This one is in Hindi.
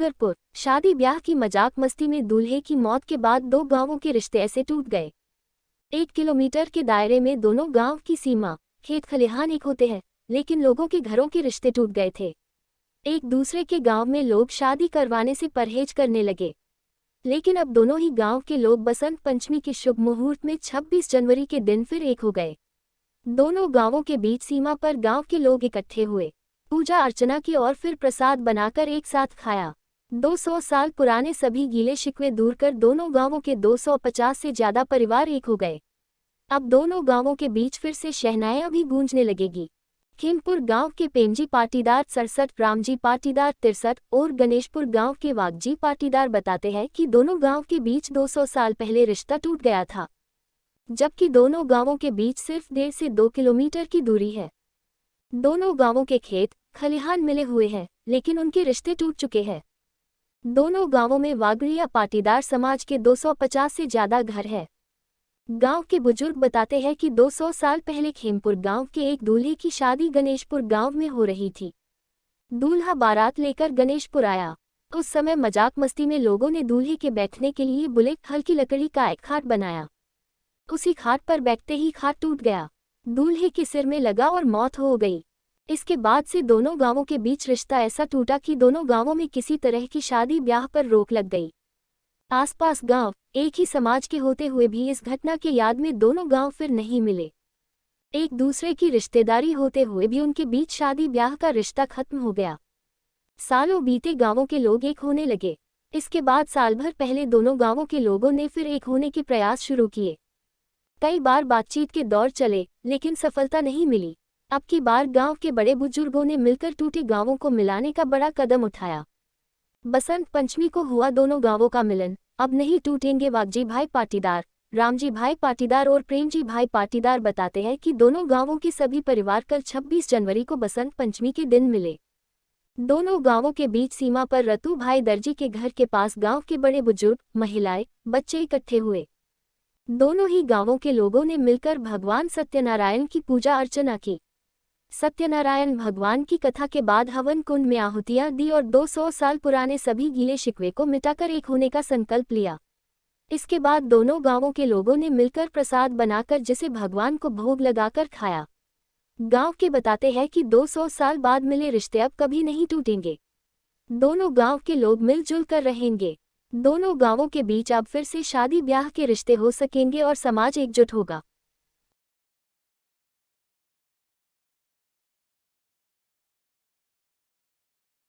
डूंगरपुर, शादी ब्याह की मजाक मस्ती में दूल्हे की मौत के बाद दो गांवों के रिश्ते ऐसे टूट गए। 1 किलोमीटर के दायरे में दोनों गांव की सीमा, खेत खलिहान एक होते हैं, लेकिन लोगों के घरों के रिश्ते टूट गए थे। एक दूसरे के गांव में लोग शादी करवाने से परहेज करने लगे, लेकिन अब दोनों ही गांव के लोग बसंत पंचमी के शुभ मुहूर्त में 26 जनवरी के दिन फिर एक हो गए। दोनों गांवों के बीच सीमा पर गांव के लोग इकट्ठे हुए, पूजा अर्चना की और फिर प्रसाद बनाकर एक साथ खाया। 200 साल पुराने सभी गीले शिकवे दूर कर दोनों गांवों के 250 से ज्यादा परिवार एक हो गए। अब दोनों गांवों के बीच फिर से शहनाइयां भी गूंजने लगेगी। खेमपुर गांव के पेमजी पाटीदार 67, रामजी पाटीदार 63 और गणेशपुर गांव के वागजी पाटीदार बताते हैं कि दोनों गांव के बीच 200 साल पहले रिश्ता टूट गया था, जबकि दोनों गांवों के बीच सिर्फ 1.5 से 2 किलोमीटर की दूरी है। दोनों गांवों के खेत खलिहान मिले हुए हैं, लेकिन उनके रिश्ते टूट चुके हैं। दोनों गांवों में वागड़िया पाटीदार समाज के 250 से ज्यादा घर है। गांव के बुजुर्ग बताते हैं कि 200 साल पहले खेमपुर गांव के एक दूल्हे की शादी गणेशपुर गांव में हो रही थी। दूल्हा बारात लेकर गणेशपुर आया। उस समय मजाक मस्ती में लोगों ने दूल्हे के बैठने के लिए बुलेट हल्की लकड़ी का एक खाट बनाया। उसी खाट पर बैठते ही खाट टूट गया, दूल्हे के सिर में लगा और मौत हो गई। इसके बाद से दोनों गांवों के बीच रिश्ता ऐसा टूटा कि दोनों गांवों में किसी तरह की शादी ब्याह पर रोक लग गई। आसपास गांव एक ही समाज के होते हुए भी इस घटना के याद में दोनों गांव फिर नहीं मिले। एक दूसरे की रिश्तेदारी होते हुए भी उनके बीच शादी ब्याह का रिश्ता खत्म हो गया। सालों बीते, गांवों के लोग एक होने लगे। इसके बाद साल भर पहले दोनों गांवों के लोगों ने फिर एक होने के प्रयास शुरू किए। कई बार बातचीत के दौर चले, लेकिन सफलता नहीं मिली। अब की बार गांव के बड़े बुजुर्गों ने मिलकर टूटे गांवों को मिलाने का बड़ा कदम उठाया। बसंत पंचमी को हुआ दोनों गांवों का मिलन। अब नहीं टूटेंगे। वागजी भाई पाटीदार, रामजी भाई पाटीदार और प्रेमजी भाई पाटीदार बताते हैं कि दोनों गांवों के सभी परिवार कल 26 जनवरी को बसंत पंचमी के दिन मिले। दोनों गांवों के बीच सीमा पर रतु भाई दर्जी के घर के पास गांव के बड़े बुजुर्ग, महिलाएं, बच्चे इकट्ठे हुए। दोनों ही गांवों के लोगों ने मिलकर भगवान सत्यनारायण की पूजा अर्चना की। सत्यनारायण भगवान की कथा के बाद हवन कुंड में आहुतियां दी और 200 साल पुराने सभी गीले शिकवे को मिटाकर एक होने का संकल्प लिया। इसके बाद दोनों गांवों के लोगों ने मिलकर प्रसाद बनाकर जिसे भगवान को भोग लगाकर खाया। गांव के बताते हैं कि 200 साल बाद मिले रिश्ते अब कभी नहीं टूटेंगे। दोनों गांव के लोग मिलजुल कर रहेंगे। दोनों गांवों के बीच अब फिर से शादी ब्याह के रिश्ते हो सकेंगे और समाज एकजुट होगा।